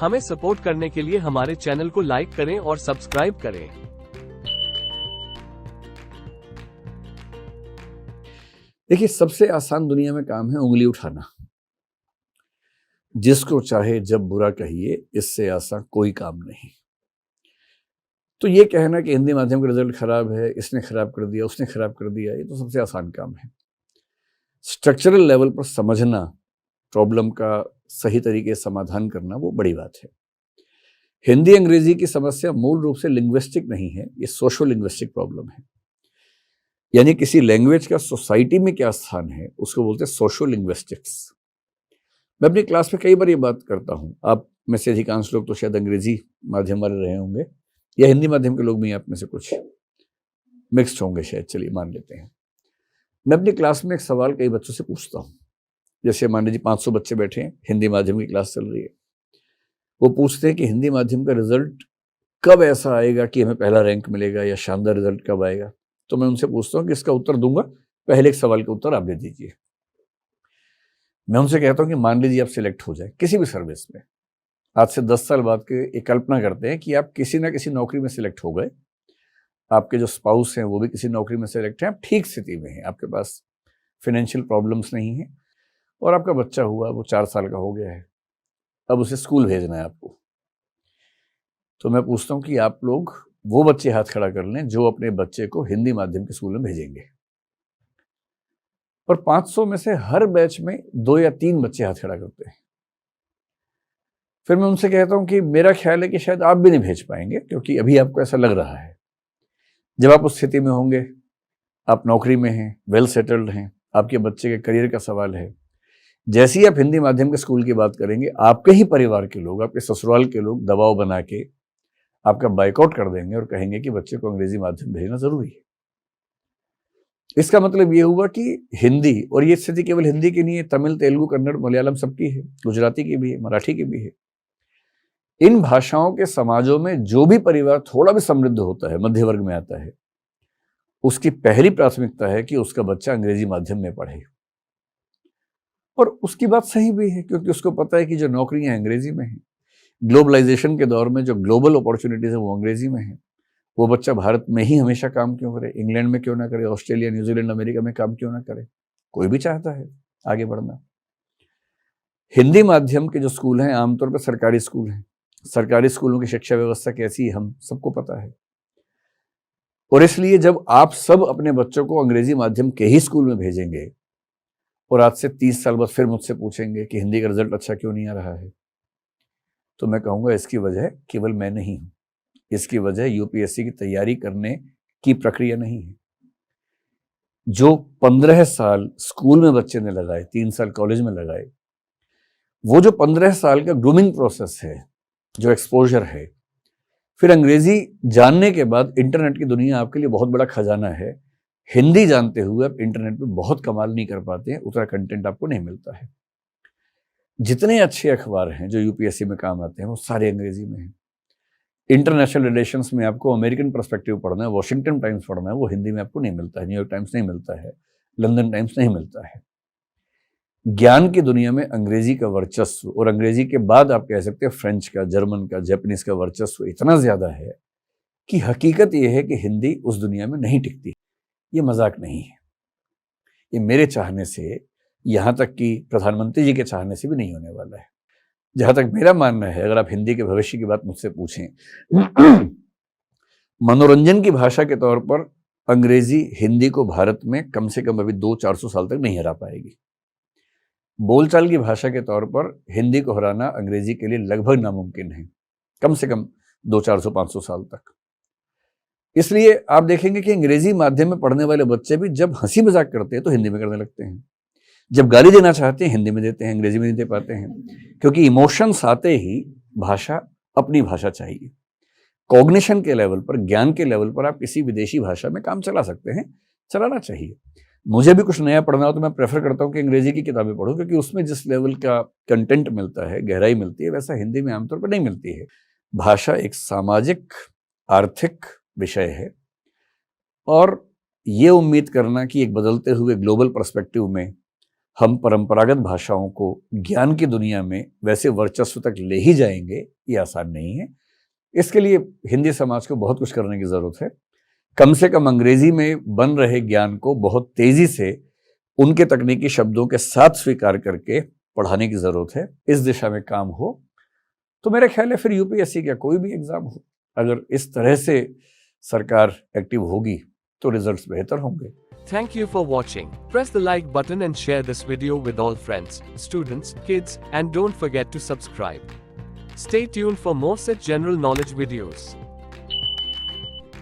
हमें सपोर्ट करने के लिए हमारे चैनल को लाइक करें और सब्सक्राइब करें। देखिए, सबसे आसान दुनिया में काम है उंगली उठाना। जिसको चाहे जब बुरा कहिए, इससे आसान कोई काम नहीं। तो ये कहना कि हिंदी माध्यम का रिजल्ट खराब है, इसने खराब कर दिया, उसने खराब कर दिया, ये तो सबसे आसान काम है। स्ट्रक्चरल लेवल पर समझना, प्रॉब्लम का सही तरीके से समाधान करना, वो बड़ी बात है। हिंदी अंग्रेजी की समस्या मूल रूप से लिंग्विस्टिक नहीं है, ये सोशो लिंग्विस्टिक प्रॉब्लम है। यानी किसी लैंग्वेज का सोसाइटी में क्या स्थान है, उसको बोलते हैं सोशो लिंग्विस्टिक्स। मैं अपनी क्लास में कई बार ये बात करता हूँ। आप में से अधिकांश लोग तो शायद अंग्रेजी माध्यम वाले रहे होंगे, या हिंदी माध्यम के लोग भी आप में से कुछ मिक्स्ड होंगे शायद, चलिए मान लेते हैं। मैं अपनी क्लास में एक सवाल कई बच्चों से पूछता हूँ। जैसे मान लीजिए 500 बच्चे बैठे हैं, हिंदी माध्यम की क्लास चल रही है। वो पूछते हैं कि हिंदी माध्यम का रिजल्ट कब ऐसा आएगा कि हमें पहला रैंक मिलेगा, या शानदार रिजल्ट कब आएगा। तो मैं उनसे पूछता हूँ कि इसका उत्तर दूंगा, पहले एक सवाल का उत्तर आप दे दीजिए। मैं उनसे कहता हूँ कि मान लीजिए आप सिलेक्ट हो जाए किसी भी सर्विस में, आज से 10 साल बाद के एक कल्पना करते हैं कि आप किसी ना किसी नौकरी में सिलेक्ट हो गए, आपके जो स्पाउस हैं वो भी किसी नौकरी में सिलेक्ट हैं, आप ठीक स्थिति में हैं, आपके पास फाइनेंशियल प्रॉब्लम्स नहीं है, और आपका बच्चा हुआ, वो 4 साल का हो गया है, अब उसे स्कूल भेजना है आपको। तो मैं पूछता हूँ कि आप लोग वो बच्चे हाथ खड़ा कर लें जो अपने बच्चे को हिंदी माध्यम के स्कूल में भेजेंगे। और 500 में से हर बैच में 2 या 3 बच्चे हाथ खड़ा करते हैं। फिर मैं उनसे कहता हूं कि मेरा ख्याल है कि शायद आप भी नहीं भेज पाएंगे, क्योंकि अभी आपको ऐसा लग रहा है। जब आप उस स्थिति में होंगे, आप नौकरी में हैं, वेल सेटल्ड हैं, आपके बच्चे के करियर का सवाल है, जैसे ही आप हिंदी माध्यम के स्कूल की बात करेंगे, आपके ही परिवार के लोग, आपके ससुराल के लोग दबाव बना के आपका बाइकआउट कर देंगे और कहेंगे कि बच्चे को अंग्रेजी माध्यम भेजना जरूरी है। इसका मतलब ये हुआ कि हिंदी, और ये स्थिति केवल हिंदी की नहीं है, तमिल, तेलुगु, कन्नड़, मलयालम सबकी है, गुजराती की भी है, मराठी की भी है। इन भाषाओं के समाजों में जो भी परिवार थोड़ा भी समृद्ध होता है, मध्य वर्ग में आता है, उसकी पहली प्राथमिकता है कि उसका बच्चा अंग्रेजी माध्यम में पढ़े। और उसकी बात सही भी है, क्योंकि उसको पता है कि जो नौकरियां अंग्रेजी में हैं, ग्लोबलाइजेशन के दौर में जो ग्लोबल अपॉर्चुनिटीज है वो अंग्रेजी में है। वो बच्चा भारत में ही हमेशा काम क्यों करे, इंग्लैंड में क्यों ना करे, ऑस्ट्रेलिया, न्यूजीलैंड, अमेरिका में काम क्यों ना करे। कोई भी चाहता है आगे बढ़ना। हिंदी माध्यम के जो स्कूल हैं आमतौर पर सरकारी स्कूल हैं। सरकारी स्कूलों की शिक्षा व्यवस्था कैसी है हम सबको पता है, और इसलिए जब आप सब अपने बच्चों को अंग्रेजी माध्यम के ही स्कूल में भेजेंगे और आज से 30 साल बाद फिर मुझसे पूछेंगे कि हिंदी का रिजल्ट अच्छा क्यों नहीं आ रहा है, तो मैं कहूंगा इसकी वजह केवल मैं नहीं हूं, इसकी वजह यूपीएससी की तैयारी करने की प्रक्रिया नहीं है। जो 15 साल स्कूल में बच्चे ने लगाए, 3 साल कॉलेज में लगाए, वो जो 15 साल का ग्रूमिंग प्रोसेस है, जो एक्सपोजर है, फिर अंग्रेजी जानने के बाद इंटरनेट की दुनिया आपके लिए बहुत बड़ा खजाना है। हिंदी जानते हुए आप इंटरनेट पे बहुत कमाल नहीं कर पाते हैं, उतना कंटेंट आपको नहीं मिलता है। जितने अच्छे अखबार हैं जो यूपीएससी में काम आते हैं वो सारे अंग्रेजी में हैं। इंटरनेशनल रिलेशंस में आपको अमेरिकन पर्सपेक्टिव पढ़ना है, वॉशिंगटन टाइम्स पढ़ना है, वो हिंदी में आपको नहीं मिलता है, न्यूयॉर्क टाइम्स नहीं मिलता है, लंदन टाइम्स नहीं मिलता है। ज्ञान की दुनिया में अंग्रेजी का वर्चस्व, और अंग्रेजी के बाद आप कह सकते हैं फ्रेंच का, जर्मन का, जापानीज का वर्चस्व इतना ज्यादा है कि हकीकत यह है कि हिंदी उस दुनिया में नहीं टिकती। ये मजाक नहीं है, ये मेरे चाहने से, यहां तक कि प्रधानमंत्री जी के चाहने से भी नहीं होने वाला है। जहां तक मेरा मानना है, अगर आप हिंदी के भविष्य की बात मुझसे पूछें, मनोरंजन की भाषा के तौर पर अंग्रेजी हिंदी को भारत में कम से कम अभी 200-400 साल तक नहीं हरा पाएगी। बोलचाल की भाषा के तौर पर हिंदी को हराना अंग्रेजी के लिए लगभग नामुमकिन है, कम से कम 200-400-500 साल तक। इसलिए आप देखेंगे कि अंग्रेजी माध्यम में पढ़ने वाले बच्चे भी जब हंसी मजाक करते हैं तो हिंदी में करने लगते हैं, जब गाली देना चाहते हैं हिंदी में देते हैं, अंग्रेजी में नहीं दे पाते हैं, क्योंकि इमोशंस आते ही भाषा, अपनी भाषा चाहिए। कॉग्निशन के लेवल पर, ज्ञान के लेवल पर आप किसी विदेशी भाषा में काम चला सकते हैं, चलाना चाहिए। मुझे भी कुछ नया पढ़ना हो तो मैं प्रेफर करता हूँ कि अंग्रेजी की किताबें पढूं, क्योंकि उसमें जिस लेवल का कंटेंट मिलता है, गहराई मिलती है, वैसा हिंदी में आमतौर पर नहीं मिलती है। भाषा एक सामाजिक, आर्थिक विषय है, और ये उम्मीद करना कि एक बदलते हुए ग्लोबल पर्सपेक्टिव में हम परंपरागत भाषाओं को ज्ञान की दुनिया में वैसे वर्चस्व तक ले ही जाएंगे, ये आसान नहीं है। इसके लिए हिंदी समाज को बहुत कुछ करने की जरूरत है। कम से कम अंग्रेजी में बन रहे ज्ञान को बहुत तेजी से उनके तकनीकी शब्दों के साथ स्वीकार करके पढ़ाने की जरूरत है। इस दिशा में काम हो तो मेरा ख्याल है फिर यूपीएससी का कोई भी एग्जाम हो, अगर इस तरह से सरकार एक्टिव होगी तो रिजल्ट्स बेहतर होंगे। Thank you for watching. Press the like button and share this video with all friends, students, kids, and don't forget to subscribe. Stay tuned for more such general knowledge videos.